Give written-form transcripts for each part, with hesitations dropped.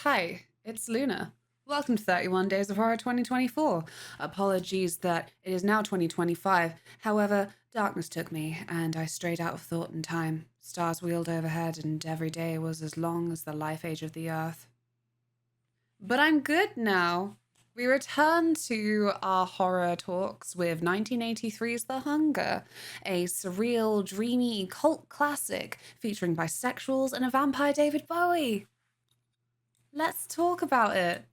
Hi, it's Luna. Welcome to 31 Days of Horror 2024. Apologies that it is now 2025. However, darkness took me, and I strayed out of thought and time. Stars wheeled overhead, and every day was as long as the life age of the Earth. But I'm good now. We return to our horror talks with 1983's The Hunger, a surreal, dreamy cult classic featuring bisexuals and a vampire David Bowie. Let's talk about it.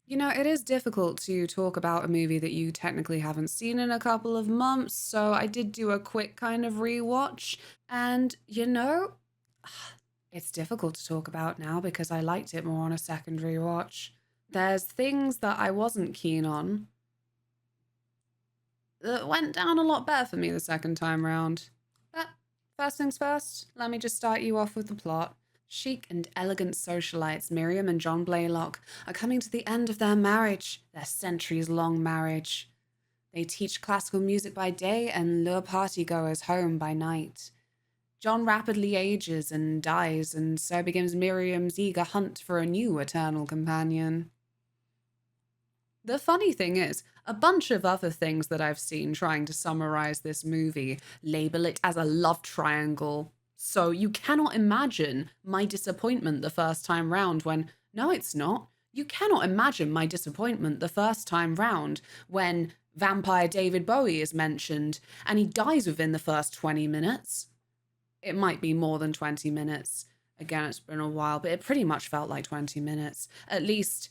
You know, it is difficult to talk about a movie that you technically haven't seen in a couple of months, so I did do a quick kind of rewatch, and it's difficult to talk about now because I liked it more on a second rewatch. There's things that I wasn't keen on that went down a lot better for me the second time round. But first things first, let me just start you off with the plot. Chic and elegant socialites Miriam and John Blaylock are coming to the end of their marriage, their centuries-long marriage. They teach classical music by day and lure partygoers home by night. John rapidly ages and dies, and so begins Miriam's eager hunt for a new eternal companion. The funny thing is, a bunch of other things that I've seen trying to summarize this movie label it as a love triangle. So you cannot imagine my disappointment the first time round when, no, it's not. You cannot imagine my disappointment the first time round when vampire David Bowie is mentioned and he dies within the first 20 minutes. It might be more than 20 minutes. Again, it's been a while, but it pretty much felt like 20 minutes. At least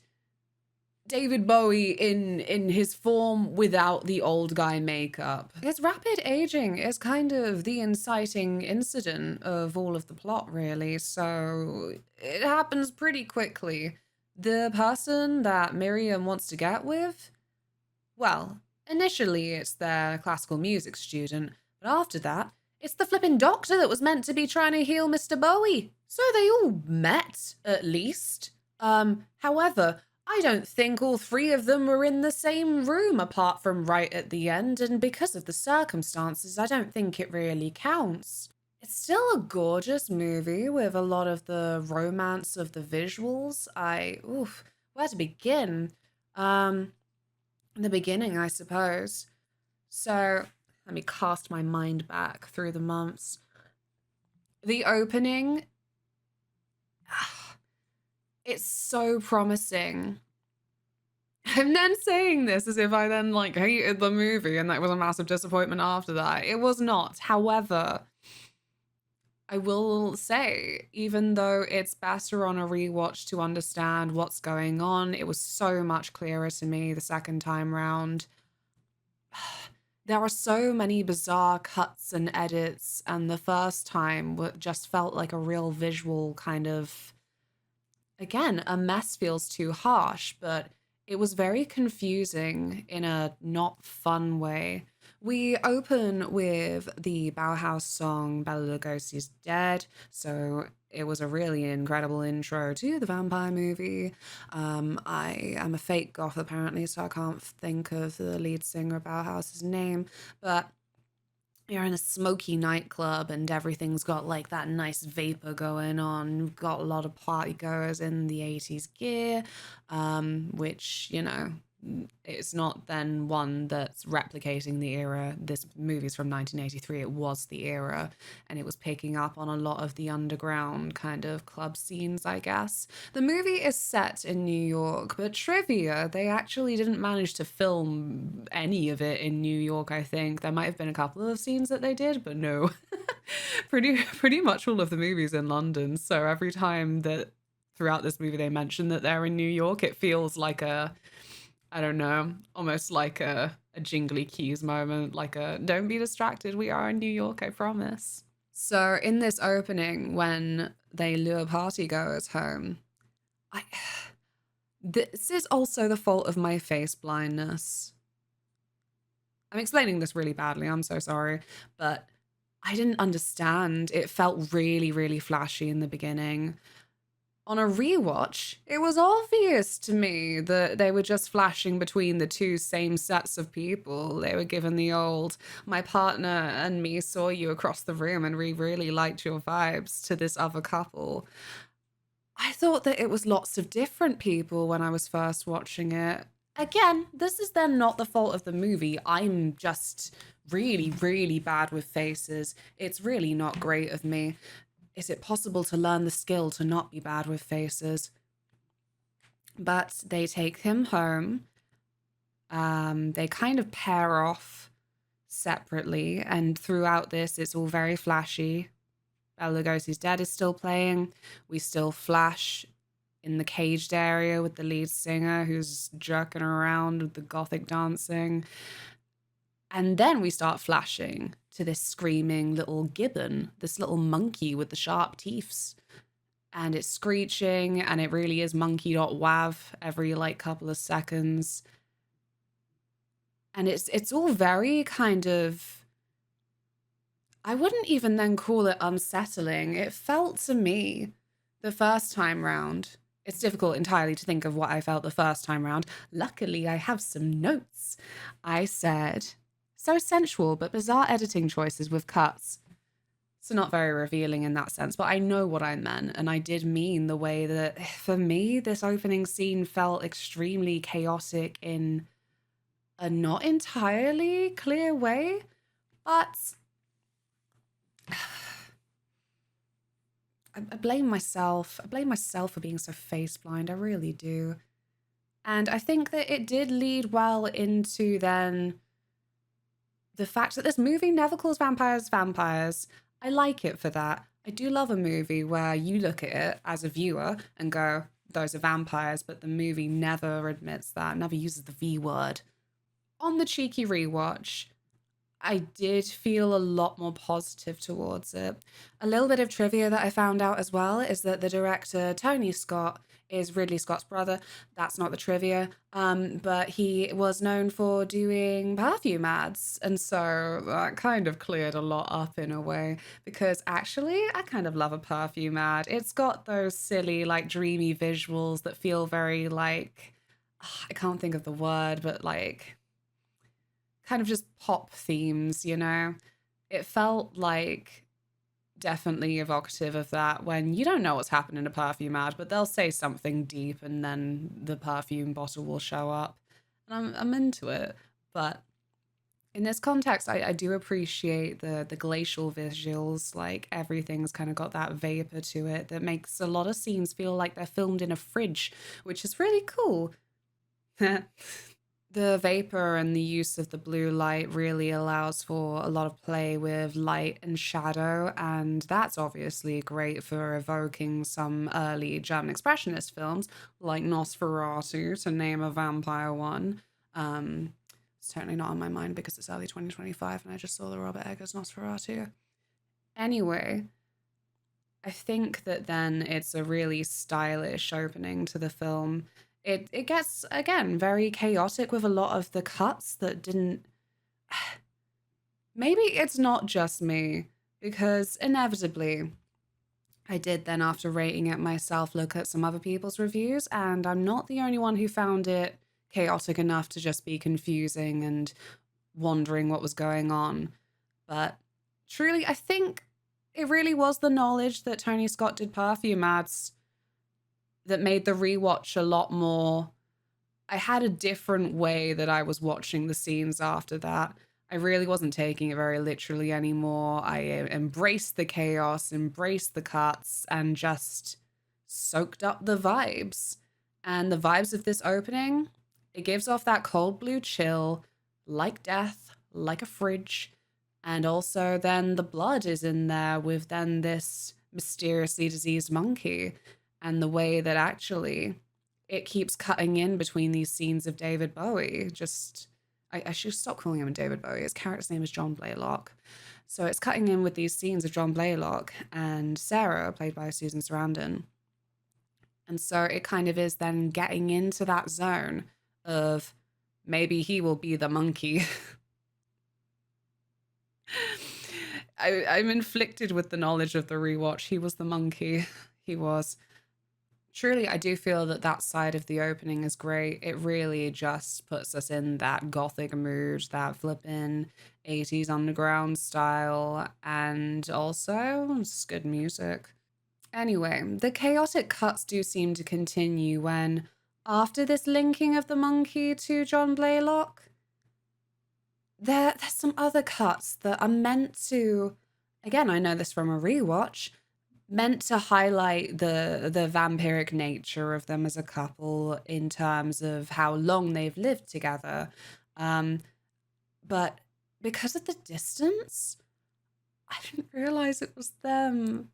David Bowie in his form without the old guy makeup. His rapid aging is kind of the inciting incident of all of the plot, really, so it happens pretty quickly. The person that Miriam wants to get with, well, initially it's their classical music student, but after that, it's the flippin' doctor that was meant to be trying to heal Mr. Bowie. So they all met, at least. However, I don't think all three of them were in the same room apart from right at the end, and because of the circumstances, I don't think it really counts. It's still a gorgeous movie with a lot of the romance of the visuals. Where to begin? The beginning, I suppose. So, let me cast my mind back through the months. The opening, it's so promising. I'm then saying this as if I then hated the movie and that was a massive disappointment after that. It was not. However, I will say, even though it's better on a rewatch to understand what's going on, it was so much clearer to me the second time round. There are so many bizarre cuts and edits, and the first time just felt like a real visual kind of, again, a mess feels too harsh, but it was very confusing in a not fun way. We open with the Bauhaus song Bela Lugosi's Dead, so it was a really incredible intro to the vampire movie. I am a fake goth apparently, so I can't think of the lead singer of Bauhaus's name, but you're in a smoky nightclub and everything's got like that nice vapor going on. We've got a lot of party goers in the 80s gear, which, it's not then one that's replicating the era. This movie's from 1983. It was the era, and it was picking up on a lot of the underground kind of club scenes, I guess. The movie is set in New York, but trivia, they actually didn't manage to film any of it in New York, I think. There might have been a couple of scenes that they did, but no. Pretty much all of the movies in London. So every time that throughout this movie they mention that they're in New York, it feels like I don't know, almost like a jingly keys moment, like a don't be distracted, we are in New York, I promise. So in this opening, when they lure partygoers home, I this is also the fault of my face blindness. I'm explaining this really badly, I'm so sorry, but I didn't understand. It felt really, really flashy in the beginning. On a rewatch, it was obvious to me that they were just flashing between the two same sets of people. They were given the old, my partner and me saw you across the room and we really liked your vibes to this other couple. I thought that it was lots of different people when I was first watching it. Again, this is then not the fault of the movie. I'm just really, really bad with faces. It's really not great of me. Is it possible to learn the skill to not be bad with faces? But they take him home. They kind of pair off separately, and throughout this, it's all very flashy. Bela Lugosi's Dead is still playing. We still flash in the caged area with the lead singer who's jerking around with the gothic dancing. And then we start flashing to this screaming little gibbon, this little monkey with the sharp teeth. And it's screeching, and it really is monkey.wav every like couple of seconds. And it's all very kind of, I wouldn't even then call it unsettling. It felt to me the first time round. It's difficult entirely to think of what I felt the first time round. Luckily, I have some notes. I said, so sensual, but bizarre editing choices with cuts. So not very revealing in that sense, but I know what I meant. And I did mean the way that, for me, this opening scene felt extremely chaotic in a not entirely clear way. But I blame myself. I blame myself for being so face blind. I really do. And I think that it did lead well into then the fact that this movie never calls vampires vampires. I like it for that. I do love a movie where you look at it as a viewer and go, those are vampires, but the movie never admits that, never uses the V word. On the cheeky rewatch, I did feel a lot more positive towards it. A little bit of trivia that I found out as well is that the director, Tony Scott, is Ridley Scott's brother. That's not the trivia, but he was known for doing perfume ads. And so that kind of cleared a lot up in a way, because actually I kind of love a perfume ad. It's got those silly, like dreamy visuals that feel very like, I can't think of the word, but like kind of just pop themes, you know? It felt like definitely evocative of that when you don't know what's happened in a perfume ad, but they'll say something deep and then the perfume bottle will show up. And I'm into it. But in this context, I do appreciate the glacial visuals. Like everything's kind of got that vapor to it that makes a lot of scenes feel like they're filmed in a fridge, which is really cool. The vapor and the use of the blue light really allows for a lot of play with light and shadow, and that's obviously great for evoking some early German expressionist films like Nosferatu, to name a vampire one. It's totally not on my mind because it's early 2025 and I just saw the Robert Eggers Nosferatu. Anyway, I think that then it's a really stylish opening to the film. It gets, again, very chaotic with a lot of the cuts that didn't... Maybe it's not just me, because inevitably I did then, after rating it myself, look at some other people's reviews, and I'm not the only one who found it chaotic enough to just be confusing and wondering what was going on. But truly, I think it really was the knowledge that Tony Scott did perfume ads that made the rewatch a lot more. I had a different way that I was watching the scenes after that. I really wasn't taking it very literally anymore. I embraced the chaos, embraced the cuts, and just soaked up the vibes. And the vibes of this opening, it gives off that cold blue chill, like death, like a fridge. And also then the blood is in there with then this mysteriously diseased monkey. And the way that actually it keeps cutting in between these scenes of David Bowie. I should stop calling him David Bowie. His character's name is John Blaylock. So it's cutting in with these scenes of John Blaylock and Sarah, played by Susan Sarandon. And so it kind of is then getting into that zone of maybe he will be the monkey. I'm inflicted with the knowledge of the rewatch. He was the monkey. He was. Truly, I do feel that that side of the opening is great. It really just puts us in that gothic mood, that flippin' 80s underground style, and also it's good music. Anyway, the chaotic cuts do seem to continue when, after this linking of the monkey to John Blaylock, there's some other cuts that are meant to, again, I know this from a rewatch, meant to highlight the vampiric nature of them as a couple in terms of how long they've lived together. Um, but because of the distance, I didn't realize it was them.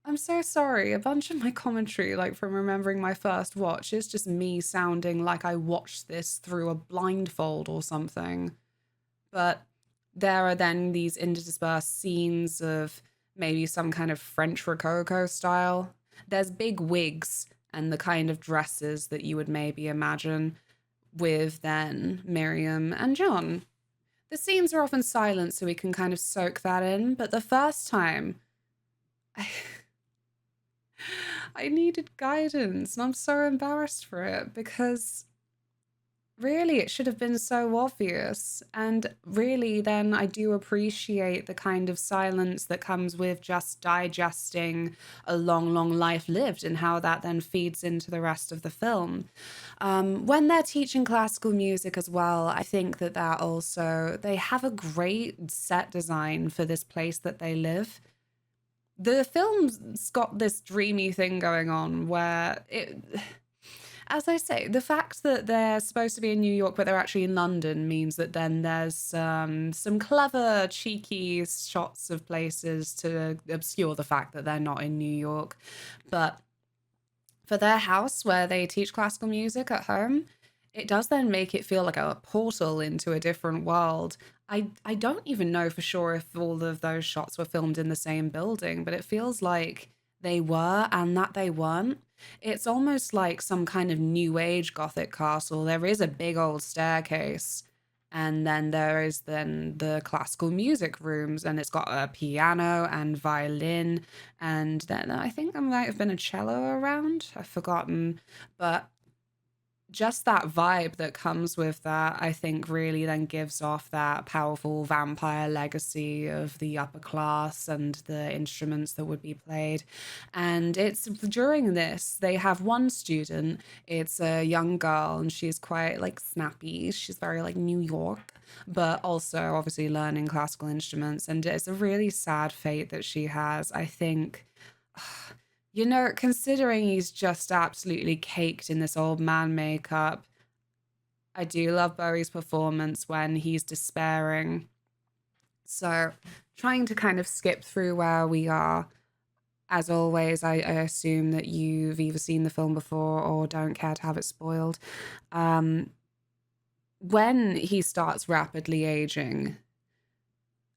I'm so sorry. A bunch of my commentary, like from remembering my first watch, is just me sounding like I watched this through a blindfold or something. But there are then these interspersed scenes of maybe some kind of French Rococo style. There's big wigs and the kind of dresses that you would maybe imagine with then Miriam and John. The scenes are often silent so we can kind of soak that in, but the first time I I needed guidance and I'm so embarrassed for it because really it should have been so obvious. And really, then I do appreciate the kind of silence that comes with just digesting a long, long life lived and how that then feeds into the rest of the film. When they're teaching classical music as well, I think that that also, they have a great set design for this place that they live. The film's got this dreamy thing going on where it, as I say, the fact that they're supposed to be in New York but they're actually in London means that then there's some clever, cheeky shots of places to obscure the fact that they're not in New York. But for their house where they teach classical music at home, it does then make it feel like a portal into a different world. I don't even know for sure if all of those shots were filmed in the same building, but it feels like they were and that they weren't. It's almost like some kind of new age gothic castle. There is a big old staircase, and then there is then the classical music rooms, and it's got a piano and violin, and then I think there might have been a cello around. I've forgotten, but just that vibe that comes with that, I think really then gives off that powerful vampire legacy of the upper class and the instruments that would be played. And it's during this, they have one student, it's a young girl, and she's quite like snappy. She's very like New York, but also obviously learning classical instruments. And it's a really sad fate that she has. I think you know, considering he's just absolutely caked in this old man makeup, I do love Bowie's performance when he's despairing. So, trying to kind of skip through where we are. As always, I assume that you've either seen the film before or don't care to have it spoiled. Um, when he starts rapidly aging,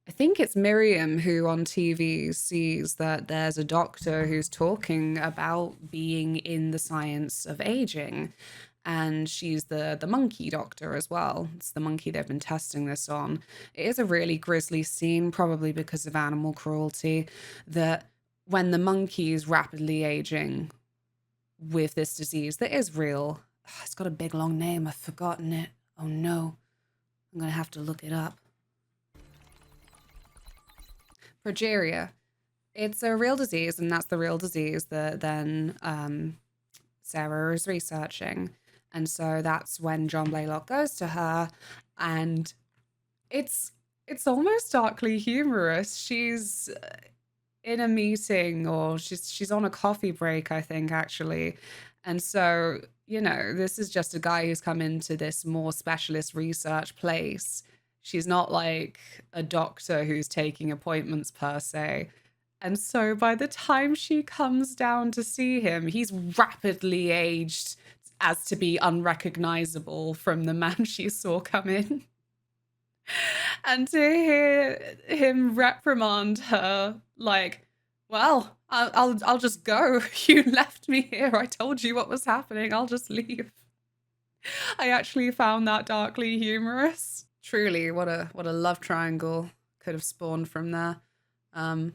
I think it's Miriam who on TV sees that there's a doctor who's talking about being in the science of aging. And she's the monkey doctor as well. It's the monkey they've been testing this on. It is a really grisly scene, probably because of animal cruelty, that when the monkey is rapidly aging with this disease that is real, it's got a big long name, I've forgotten it. Oh no, I'm gonna have to look it up. Progeria. It's a real disease, and that's the real disease that then Sarah is researching. And so that's when John Blaylock goes to her, and it's it's almost darkly humorous. She's in a meeting, or she's on a coffee break, I think, actually. And so, you know, this is just a guy who's come into this more specialist research place. She's not like a doctor who's taking appointments per se. And so by the time she comes down to see him, he's rapidly aged as to be unrecognizable from the man she saw come in. And to hear him reprimand her, like, well, I'll just go. You left me here. I told you what was happening. I'll just leave. I actually found that darkly humorous. Truly, what a love triangle could have spawned from there. Um,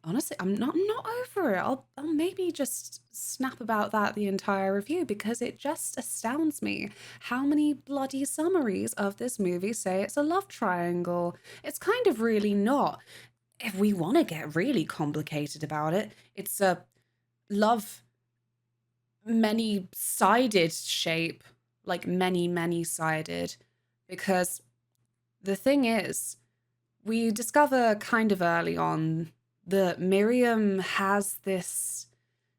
Honestly, I'm not over it. I'll maybe just snap about that the entire review because it just astounds me how many bloody summaries of this movie say it's a love triangle. It's kind of really not. If we want to get really complicated about it, it's a love many-sided shape, like many-sided, because the thing is, we discover kind of early on that Miriam has this.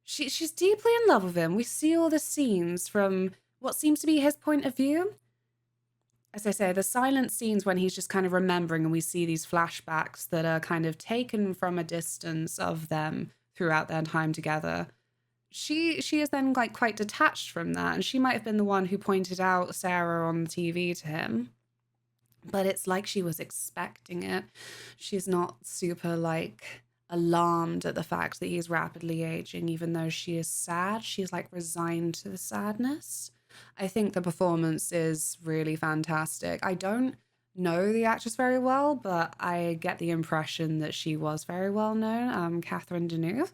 She's deeply in love with him. We see all the scenes from what seems to be his point of view. As I say, the silent scenes when he's just kind of remembering, and we see these flashbacks that are kind of taken from a distance of them throughout their time together. She is then like quite detached from that, and she might have been the one who pointed out Sarah on the TV to him. But it's like she was expecting it. She's not super like alarmed at the fact that he's rapidly aging, even though she is sad. She's like resigned to the sadness. I think the performance is really fantastic. I don't know the actress very well, but I get the impression that she was very well known, Catherine Deneuve,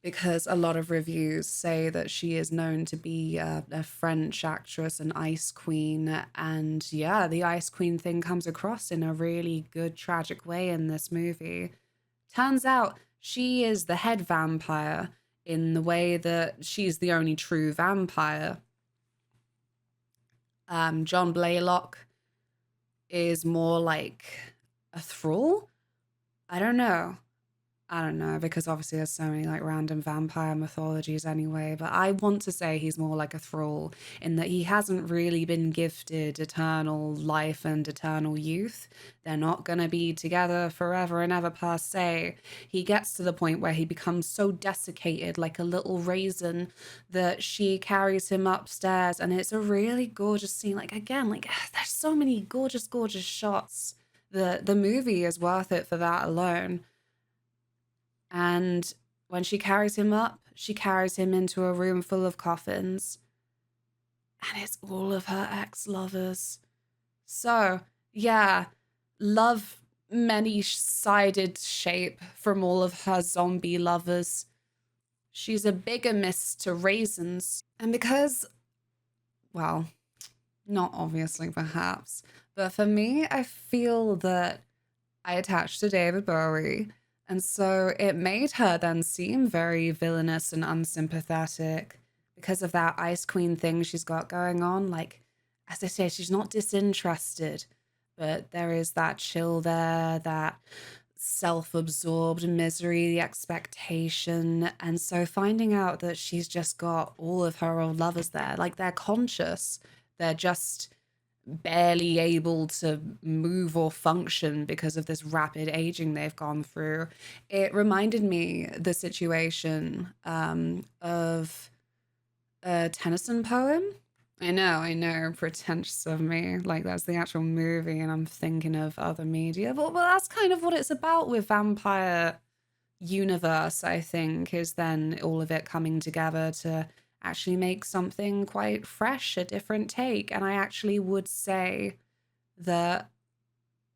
because a lot of reviews say that she is known to be a French actress, an ice queen. And yeah, the ice queen thing comes across in a really good, tragic way in this movie. Turns out she is the head vampire in the way that she's the only true vampire. John Blaylock is more like a thrall. I don't know. I don't know, because obviously there's so many like random vampire mythologies anyway, but I want to say he's more like a thrall in that he hasn't really been gifted eternal life and eternal youth. They're not going to be together forever and ever per se. He gets to the point where he becomes so desiccated like a little raisin that she carries him upstairs, and it's a really gorgeous scene. Like again, like there's so many gorgeous, gorgeous shots. The movie is worth it for that alone. And when she carries him up, she carries him into a room full of coffins. And it's all of her ex-lovers. So, yeah, love many-sided shape from all of her zombie lovers. She's a bigamist to raisins. And because, well, not obviously perhaps, but for me, I feel that I attached to David Bowie. And so it made her then seem very villainous and unsympathetic because of that Ice Queen thing she's got going on. Like, as I say, she's not disinterested, but there is that chill there, that self-absorbed misery, the expectation. And so finding out that she's just got all of her old lovers there, like they're conscious, they're just barely able to move or function because of this rapid aging they've gone through. It reminded me the situation of a Tennyson poem. I know, pretentious of me. Like that's the actual movie, and I'm thinking of other media. But well, that's kind of what it's about with vampire universe, I think, is then all of it coming together to actually make something quite fresh, a different take. And I actually would say that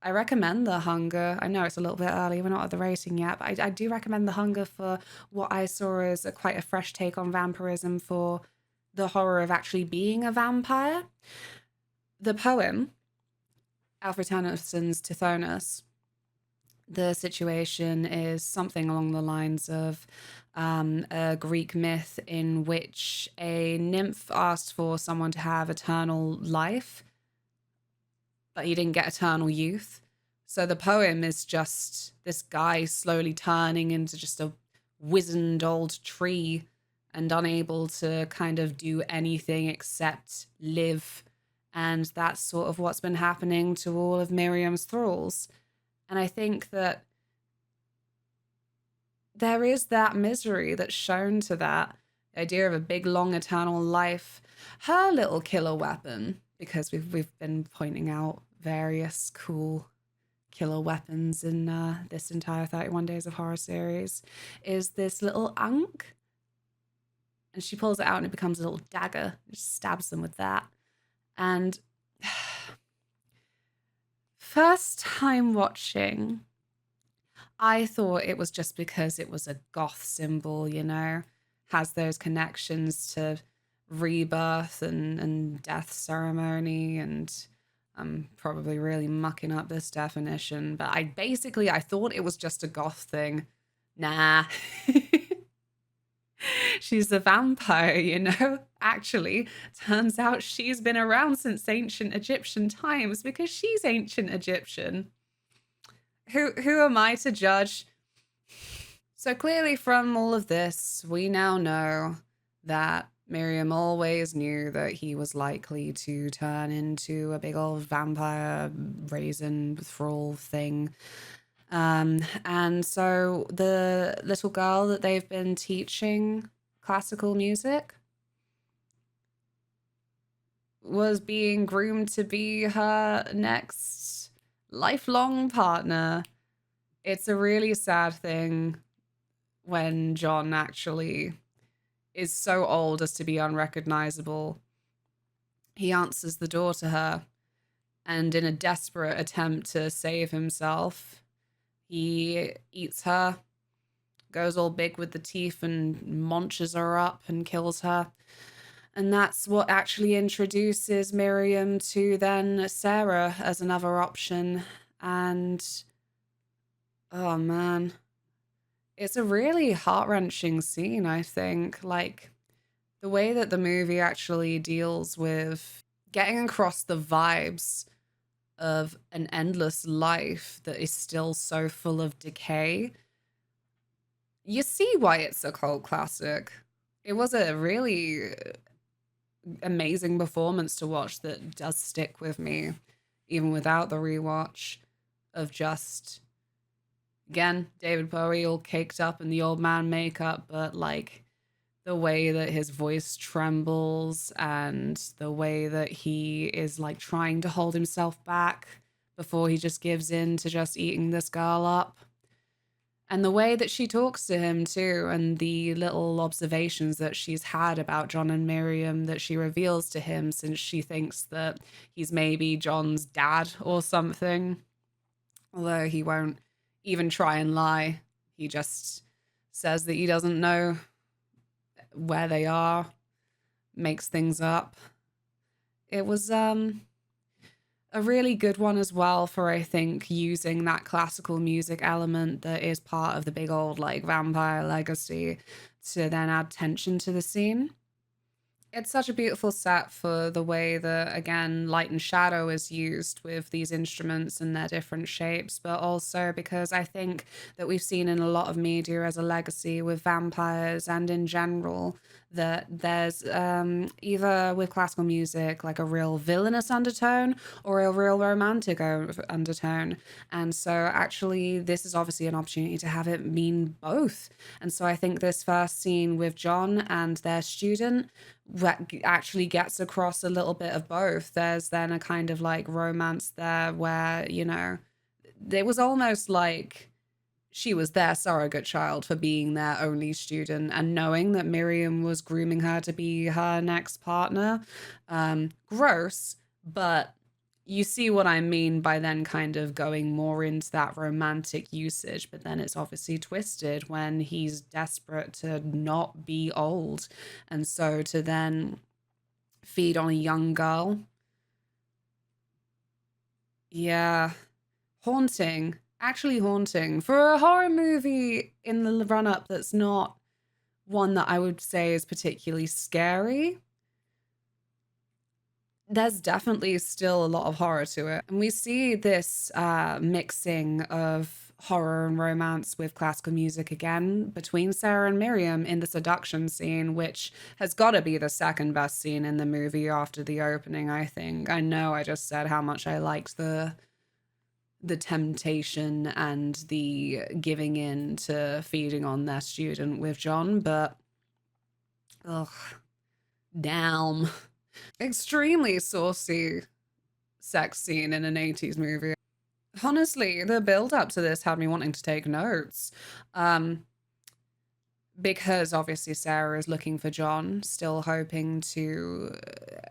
I recommend The Hunger. I know it's a little bit early, we're not at the rating yet, but I do recommend The Hunger for what I saw as quite a fresh take on vampirism, for the horror of actually being a vampire. The poem, Alfred Tennyson's Tithonus, the situation is something along the lines of a Greek myth in which a nymph asked for someone to have eternal life, but he didn't get eternal youth. So the poem is just this guy slowly turning into just a wizened old tree and unable to kind of do anything except live. And that's sort of what's been happening to all of Miriam's thralls. And I think that there is that misery that's shown to that idea of a big, long, eternal life. Her little killer weapon, because we've been pointing out various cool killer weapons in this entire 31 Days of Horror series, is this little ankh. And she pulls it out and it becomes a little dagger. She stabs them with that. And first time watching, I thought it was just because it was a goth symbol, you know, has those connections to rebirth and death ceremony, and I'm probably really mucking up this definition, but I thought it was just a goth thing. Nah. She's a vampire, you know? Actually, turns out she's been around since ancient Egyptian times because she's ancient Egyptian. Who am I to judge? So clearly from all of this, we now know that Miriam always knew that he was likely to turn into a big old vampire raisin thrall thing. And so the little girl that they've been teaching classical music was being groomed to be her next lifelong partner. It's a really sad thing when John actually is so old as to be unrecognizable. He answers the door to her, and in a desperate attempt to save himself, he eats her, goes all big with the teeth and munches her up and kills her. And that's what actually introduces Miriam to then Sarah as another option. And oh man, it's a really heart-wrenching scene, I think. Like, the way that the movie actually deals with getting across the vibes of an endless life that is still so full of decay. You see why it's a cult classic. It was a really amazing performance to watch that does stick with me, even without the rewatch, of just, again, David Bowie all caked up in the old man makeup, but like the way that his voice trembles and the way that he is like trying to hold himself back before he just gives in to just eating this girl up. And the way that she talks to him too, and the little observations that she's had about John and Miriam that she reveals to him, since she thinks that he's maybe John's dad or something. Although he won't even try and lie. He just says that he doesn't know where they are, makes things up. It was a really good one as well for, I think, using that classical music element that is part of the big old like vampire legacy to then add tension to the scene. It's such a beautiful set for the way that, again, light and shadow is used with these instruments and their different shapes, but also because I think that we've seen in a lot of media as a legacy with vampires and in general that there's either with classical music like a real villainous undertone or a real romantic undertone. And so actually this is obviously an opportunity to have it mean both. And so I think this first scene with John and their student actually gets across a little bit of both. There's then a kind of like romance there where, you know, it was almost like she was their surrogate child for being their only student, and knowing that Miriam was grooming her to be her next partner. Gross, but you see what I mean by then kind of going more into that romantic usage, but then it's obviously twisted when he's desperate to not be old. And so to then feed on a young girl. Yeah. Haunting. Actually haunting. For a horror movie in the run-up that's not one that I would say is particularly scary, there's definitely still a lot of horror to it. And we see this mixing of horror and romance with classical music again between Sarah and Miriam in the seduction scene, which has got to be the second best scene in the movie after the opening, I think. I know I just said how much I liked the temptation and the giving in to feeding on their student with John, but ugh, damn. Extremely saucy sex scene in an 80s movie. Honestly, the build up to this had me wanting to take notes. Because obviously Sarah is looking for John, still hoping to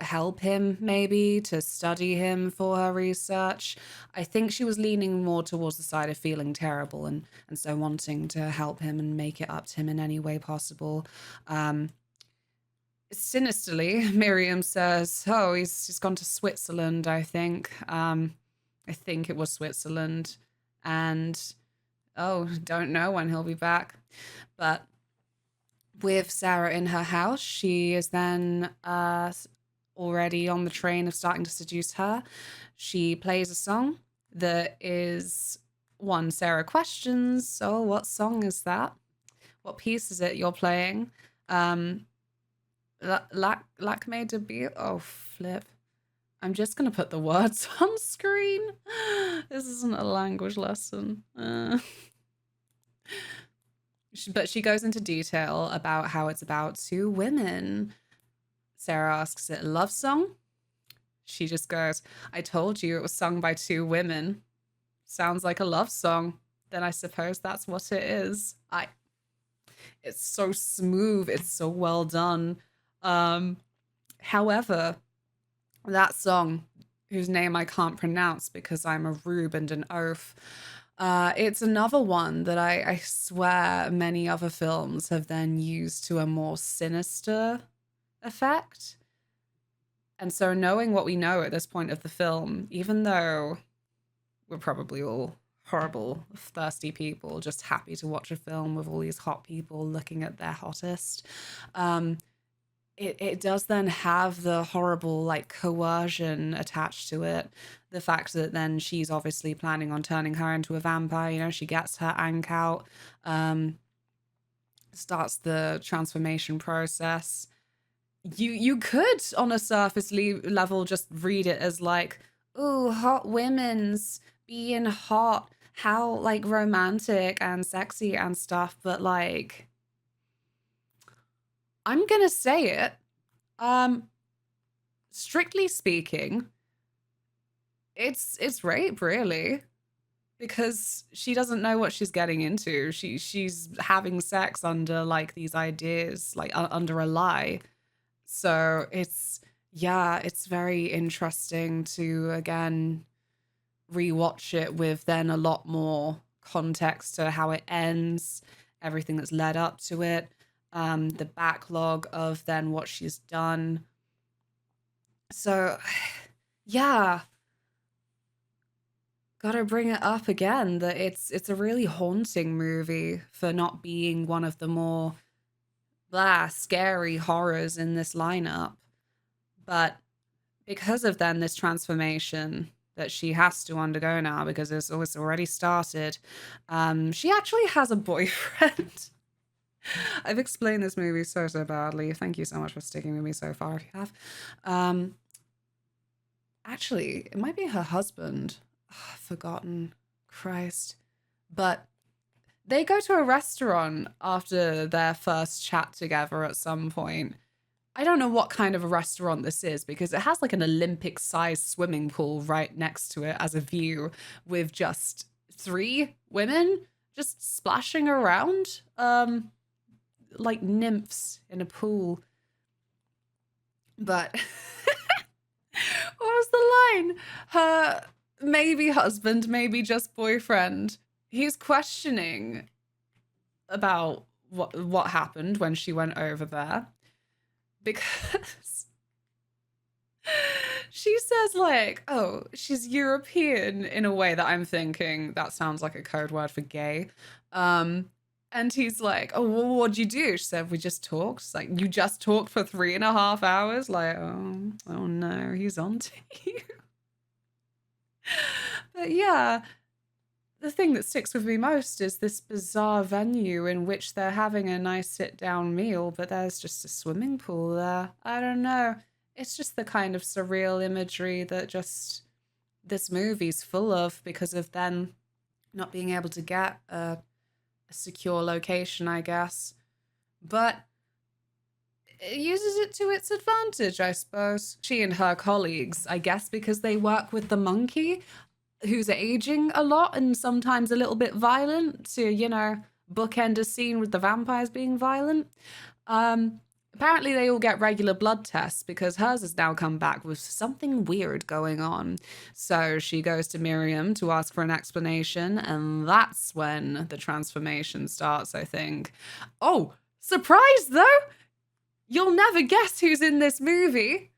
help him, maybe to study him for her research. I think she was leaning more towards the side of feeling terrible and so wanting to help him and make it up to him in any way possible. Sinisterly, Miriam says, "Oh, he's gone to Switzerland, I think. I think it was Switzerland. And, oh, don't know when he'll be back." But with Sarah in her house, she is then already on the train of starting to seduce her. She plays a song that is one Sarah questions. "Oh, what song is that? What piece is it you're playing?" Lakme debut. Oh, flip. I'm just going to put the words on screen. This isn't a language lesson. But she goes into detail about how it's about two women. Sarah asks, "Is it a love song?" She just goes, "I told you it was sung by two women. Sounds like a love song. Then I suppose that's what it is." It's so smooth. It's so well done. However, that song, whose name I can't pronounce because I'm a rube and an oaf, it's another one that I swear many other films have then used to a more sinister effect. And so knowing what we know at this point of the film, even though we're probably all horrible, thirsty people, just happy to watch a film with all these hot people looking at their hottest, it does then have the horrible like coercion attached to it. The fact that then she's obviously planning on turning her into a vampire. You know, she gets her ankh out, starts the transformation process. You could on a surface level just read it as like, "Ooh, hot women's being hot, how like romantic and sexy and stuff," but like, I'm gonna say it. Strictly speaking, it's rape, really, because she doesn't know what she's getting into. She's having sex under like these ideas, like under a lie. So it's very interesting to again rewatch it with then a lot more context to how it ends, everything that's led up to it. The backlog of then what she's done. So, yeah, gotta bring it up again that it's a really haunting movie for not being one of the more scary horrors in this lineup. But because of then this transformation that she has to undergo now, because it's already started, she actually has a boyfriend. I've explained this movie so badly. Thank you so much for sticking with me so far if you have. Actually, it might be her husband. Oh, forgotten. Christ. But they go to a restaurant after their first chat together at some point. I don't know what kind of a restaurant this is because it has like an Olympic-sized swimming pool right next to it as a view with just 3 women just splashing around. Like nymphs in a pool. But what was the line? Her maybe husband, maybe just boyfriend. He's questioning about what happened when she went over there. Because she says like, "Oh, she's European," in a way that I'm thinking that sounds like a code word for gay. And he's like, "Oh, well, what'd you do?" She said, "We just talked." It's like, "You just talked for 3.5 hours?" Like, oh no, he's on to you. But yeah, the thing that sticks with me most is this bizarre venue in which they're having a nice sit-down meal, but there's just a swimming pool there. I don't know. It's just the kind of surreal imagery that just this movie's full of because of them not being able to get a secure location, I guess. But it uses it to its advantage, I suppose. She and her colleagues, I guess because they work with the monkey, who's aging a lot and sometimes a little bit violent to, bookend a scene with the vampires being violent. Apparently, they all get regular blood tests because hers has now come back with something weird going on. So she goes to Miriam to ask for an explanation, and that's when the transformation starts, I think. Oh, surprise though! You'll never guess who's in this movie.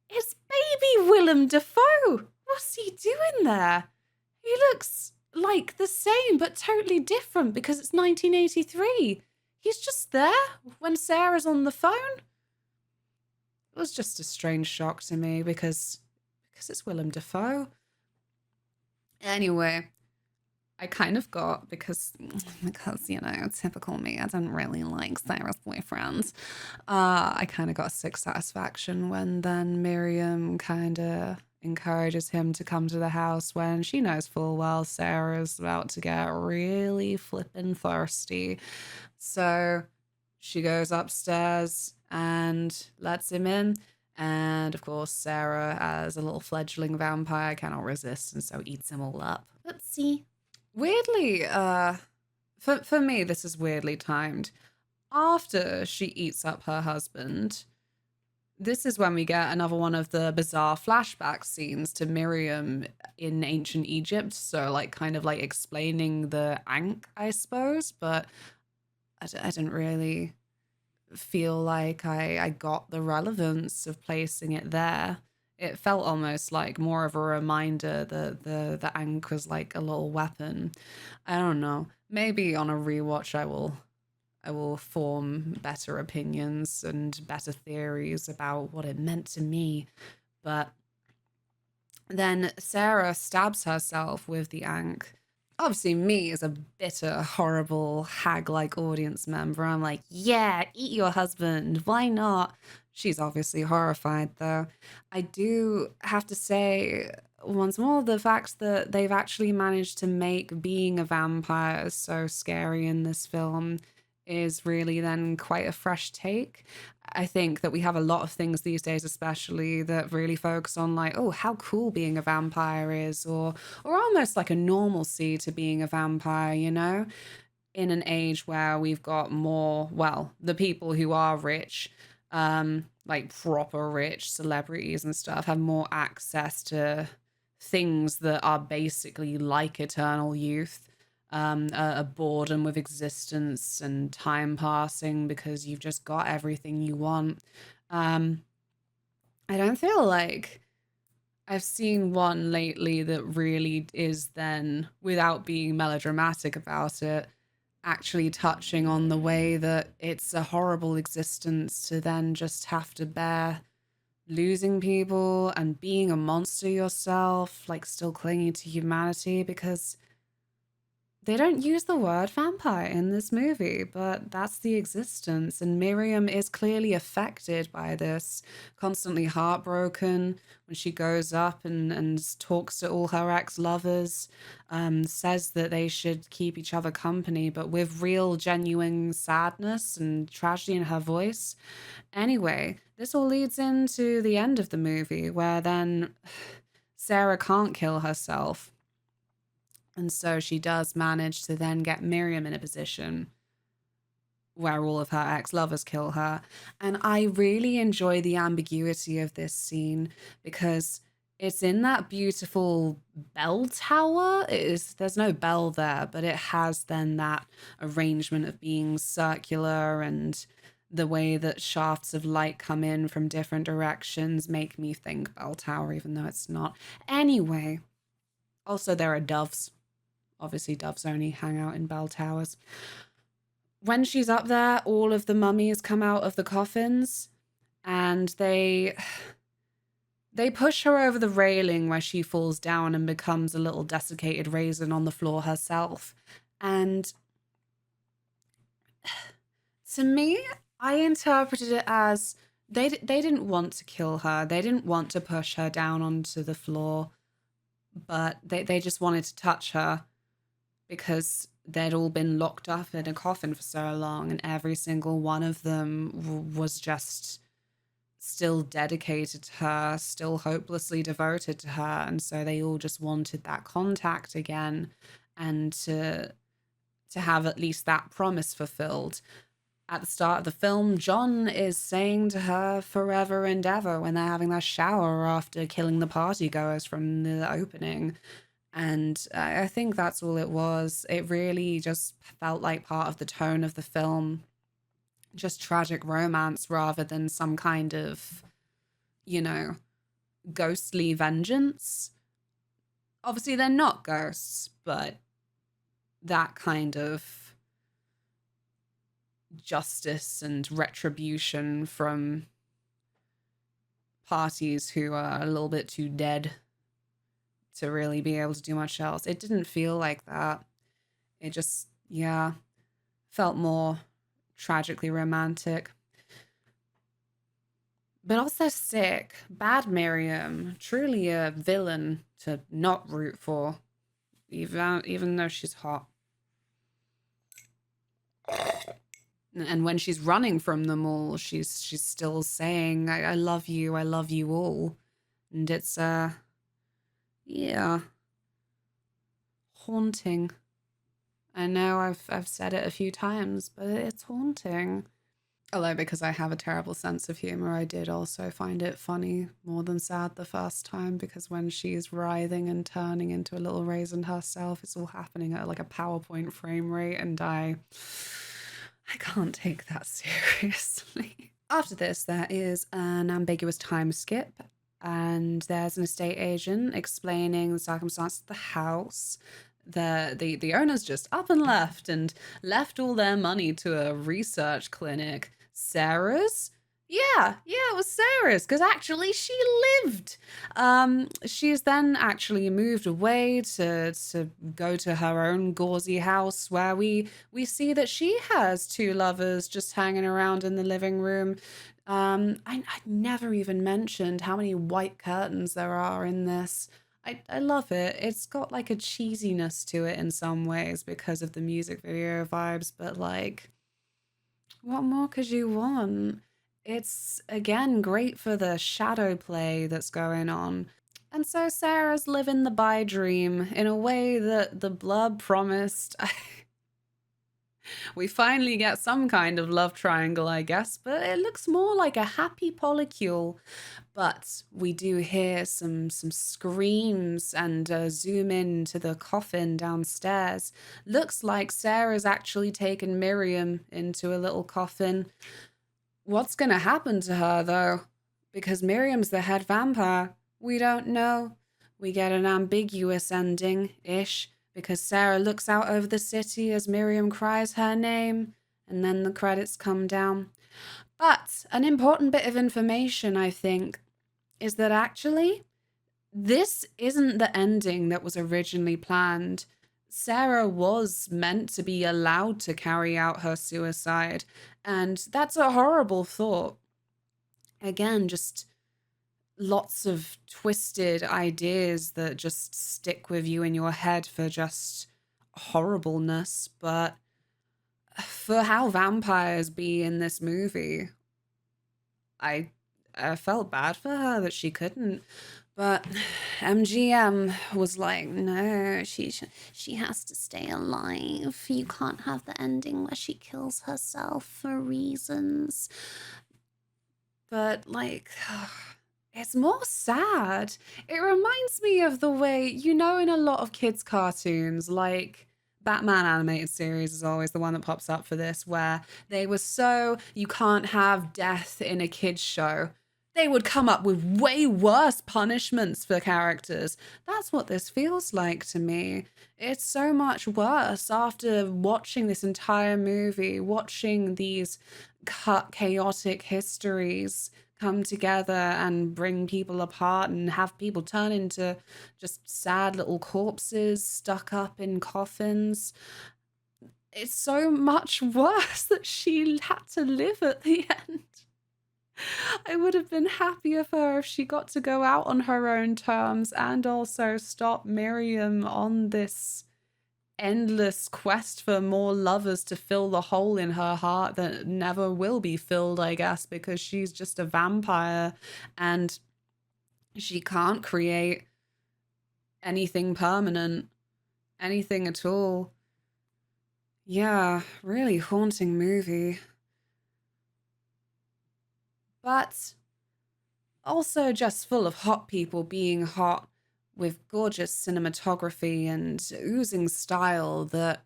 It's baby Willem Dafoe. What's he doing there? He looks like the same, but totally different because it's 1983. He's just there when Sarah's on the phone. It was just a strange shock to me because it's Willem Dafoe. Anyway, I kind of got because you know, typical me, I didn't really like Sarah's boyfriend. I kind of got sick satisfaction when then Miriam kind of encourages him to come to the house when she knows full well Sarah's about to get really flippin' thirsty. So she goes upstairs and lets him in. And of course, Sarah, as a little fledgling vampire, cannot resist and so eats him all up. Oopsie. Weirdly, for me, this is weirdly timed. After she eats up her husband, this is when we get another one of the bizarre flashback scenes to Miriam in ancient Egypt. So, like, kind of like explaining the Ankh, I suppose. But I didn't really feel like I got the relevance of placing it there. It felt almost like more of a reminder that the Ankh was like a little weapon. I don't know. Maybe on a rewatch I will form better opinions and better theories about what it meant to me. But then Sarah stabs herself with the Ankh. Obviously, me as a bitter, horrible, hag-like audience member, I'm like, yeah, eat your husband. Why not? She's obviously horrified, though. I do have to say, once more, the fact that they've actually managed to make being a vampire so scary in this film is really then quite a fresh take. I think that we have a lot of things these days, especially that really focus on like, oh, how cool being a vampire is, or almost like a normalcy to being a vampire, you know, in an age where we've got more, well, the people who are rich, like proper rich celebrities and stuff, have more access to things that are basically like eternal youth, a boredom with existence and time passing because you've just got everything you want. Um, I don't feel like I've seen one lately that really is then, without being melodramatic about it, actually touching on the way that it's a horrible existence to then just have to bear losing people and being a monster yourself, like still clinging to humanity, because they don't use the word vampire in this movie, but that's the existence. And Miriam is clearly affected by this, constantly heartbroken when she goes up and talks to all her ex-lovers, says that they should keep each other company, but with real, genuine sadness and tragedy in her voice. Anyway, this all leads into the end of the movie, where then Sarah can't kill herself. And so she does manage to then get Miriam in a position where all of her ex-lovers kill her. And I really enjoy the ambiguity of this scene because it's in that beautiful bell tower. There's no bell there, but it has then that arrangement of being circular, and the way that shafts of light come in from different directions make me think bell tower, even though it's not. Anyway, also there are doves. Obviously, doves only hang out in bell towers. When she's up there, all of the mummies come out of the coffins, and they push her over the railing where she falls down and becomes a little desiccated raisin on the floor herself. And to me, I interpreted it as they didn't want to kill her. They didn't want to push her down onto the floor, but they just wanted to touch her, because they'd all been locked up in a coffin for so long, and every single one of them was just still dedicated to her, still hopelessly devoted to her, and so they all just wanted that contact again, and to have at least that promise fulfilled. At the start of the film, John is saying to her forever and ever when they're having their shower after killing the partygoers from the opening. And I think that's all it was. It really just felt like part of the tone of the film, just tragic romance rather than some kind of, you know, ghostly vengeance. Obviously, they're not ghosts, but that kind of justice and retribution from parties who are a little bit too dead to really be able to do much else. It didn't feel like that. It just, yeah, felt more tragically romantic. But also sick. Bad Miriam. Truly a villain to not root for, even though she's hot. And when she's running from them all, she's still saying, I love you all. And it's yeah, haunting. I know I've said it a few times, but it's haunting. Although because I have a terrible sense of humor, I did also find it funny more than sad the first time, because when she's writhing and turning into a little raisin herself, it's all happening at like a PowerPoint frame rate, and I can't take that seriously. After this, there is an ambiguous time skip, and there's an estate agent explaining the circumstances of the house. The owners just up and left all their money to a research clinic. Sarah's? Yeah, it was Sarah's, because actually she lived. She's then actually moved away to go to her own gauzy house, where we see that she has two lovers just hanging around in the living room. I never even mentioned how many white curtains there are in this. I love it. It's got like a cheesiness to it in some ways because of the music video vibes, but like, what more could you want? It's again great for the shadow play that's going on. And so Sarah's living the bi dream in a way that the blurb promised. We finally get some kind of love triangle, I guess, but it looks more like a happy polycule. But we do hear some screams and zoom in to the coffin downstairs. Looks like Sarah's actually taken Miriam into a little coffin. What's going to happen to her, though? Because Miriam's the head vampire. We don't know. We get an ambiguous ending-ish, because Sarah looks out over the city as Miriam cries her name, and then the credits come down. But an important bit of information, I think, is that actually, this isn't the ending that was originally planned. Sarah was meant to be allowed to carry out her suicide, and that's a horrible thought. Again, just lots of twisted ideas that just stick with you in your head for just horribleness. But for how vampires be in this movie, I felt bad for her that she couldn't. But MGM was like, no, she has to stay alive. You can't have the ending where she kills herself for reasons. But like, it's more sad. It reminds me of the way, in a lot of kids' cartoons, like Batman animated series is always the one that pops up for this, where they were so, you can't have death in a kids' show. They would come up with way worse punishments for characters. That's what this feels like to me. It's so much worse after watching this entire movie, watching these chaotic histories come together and bring people apart and have people turn into just sad little corpses stuck up in coffins. It's so much worse that she had to live at the end. I would have been happier for her if she got to go out on her own terms and also stop Miriam on this endless quest for more lovers to fill the hole in her heart that never will be filled, I guess, because she's just a vampire and she can't create anything permanent, anything at all. Yeah, really haunting movie. but also just full of hot people being hot with gorgeous cinematography and oozing style that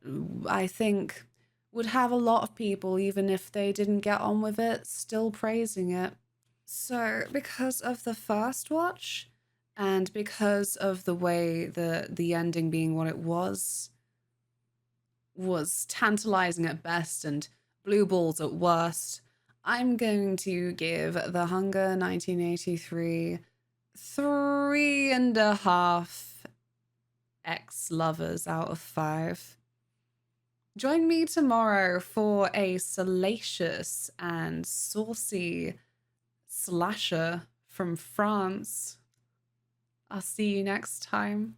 I think would have a lot of people, even if they didn't get on with it, still praising it. So, because of the first watch, and because of the way the ending being what it was tantalizing at best and blue balls at worst, I'm going to give The Hunger 1983 3.5 ex-lovers out of 5. Join me tomorrow for a salacious and saucy slasher from France. I'll see you next time.